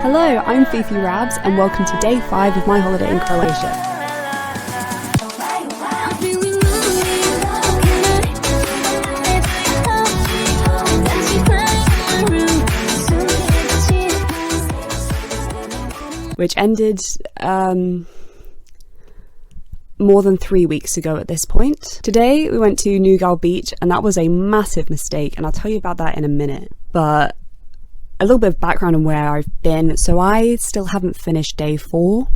Hello, I'm FIFI RABS and welcome to day 5 of my holiday in Croatia. Which ended more than 3 weeks ago at this point. Today we went to Nugal Beach and that was a massive mistake, and I'll tell you about that in a minute. But a little bit of background on where I've been. So I still haven't finished day 4,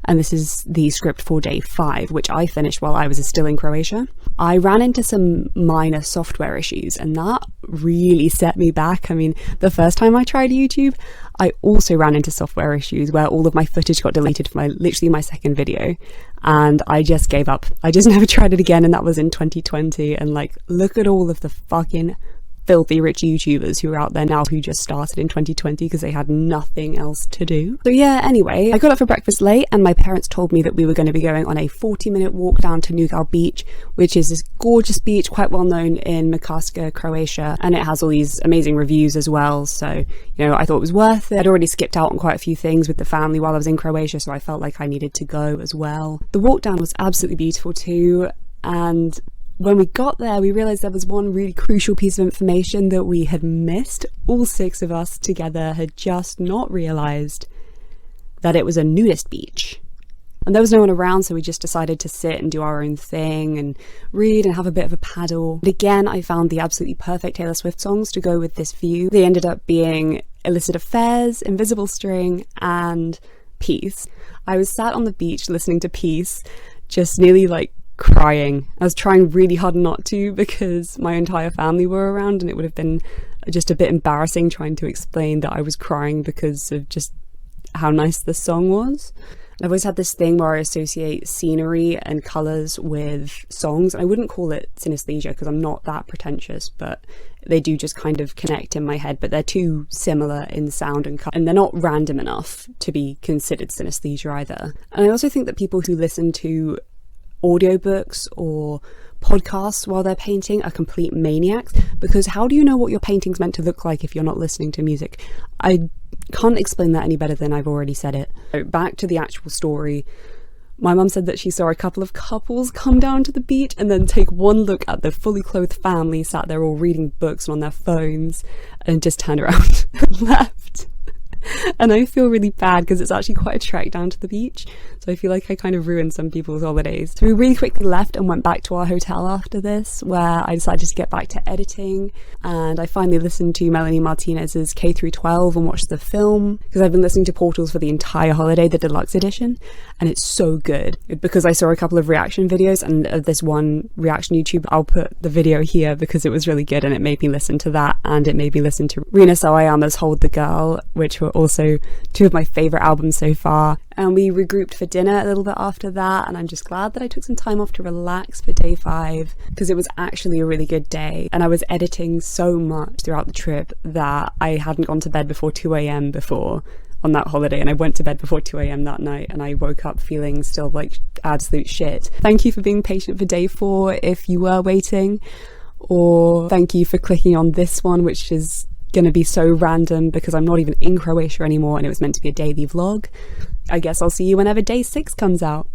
and this is the script for day 5, which I finished while I was still in Croatia. I ran into some minor software issues and that really set me back. I mean, the first time I tried YouTube, I also ran into software issues where all of my footage got deleted for literally my second video, and I just gave up. I just never tried it again, and that was in 2020. And like, look at all of the fucking filthy rich YouTubers who are out there now who just started in 2020 because they had nothing else to do. So yeah, anyway, I got up for breakfast late and my parents told me that we were going to be going on a 40-minute walk down to Nugal Beach, which is this gorgeous beach quite well known in Makarska, Croatia, and it has all these amazing reviews as well. So, you know, I thought it was worth it. I'd already skipped out on quite a few things with the family while I was in Croatia, so I felt like I needed to go as well. The walk down was absolutely beautiful too, and when we got there, we realised there was one really crucial piece of information that we had missed. All 6 of us together had just not realised that it was a nudist beach. And there was no one around, so we just decided to sit and do our own thing and read and have a bit of a paddle. And again, I found the absolutely perfect Taylor Swift songs to go with this view. They ended up being Illicit Affairs, Invisible String, and Peace. I was sat on the beach listening to Peace, just nearly like crying. I was trying really hard not to because my entire family were around and it would have been just a bit embarrassing trying to explain that I was crying because of just how nice the song was. I've always had this thing where I associate scenery and colours with songs. I wouldn't call it synesthesia because I'm not that pretentious, but they do just kind of connect in my head, but they're too similar in sound and colour, and they're not random enough to be considered synesthesia either. And I also think that people who listen to audiobooks or podcasts while they're painting are complete maniacs, because how do you know what your painting's meant to look like if you're not listening to music? I can't explain that any better than I've already said it. So back to the actual story. My mum said that she saw a couple of couples come down to the beach and then take one look at the fully clothed family sat there all reading books and on their phones and just turned around and left. And I feel really bad because it's actually quite a trek down to the beach, so I feel like I kind of ruined some people's holidays. So we really quickly left and went back to our hotel after this, where I decided to get back to editing, and I finally listened to Melanie Martinez's K through 12 and watched the film, because I've been listening to Portals for the entire holiday, the deluxe edition, and it's so good. Because I saw a couple of reaction videos, and of this one reaction YouTuber, I'll put the video here because it was really good and it made me listen to that, and it made me listen to Rina Sawayama's Hold the Girl, which were also 2 of my favourite albums so far. And we regrouped for dinner a little bit after that, and I'm just glad that I took some time off to relax for day 5 because it was actually a really good day, and I was editing so much throughout the trip that I hadn't gone to bed before 2 a.m. before on that holiday, and I went to bed before 2 a.m. that night, and I woke up feeling still like absolute shit. Thank you for being patient for day 4 if you were waiting, or thank you for clicking on this one, which is gonna be so random because I'm not even in Croatia anymore and it was meant to be a daily vlog. I guess I'll see you whenever day 6 comes out.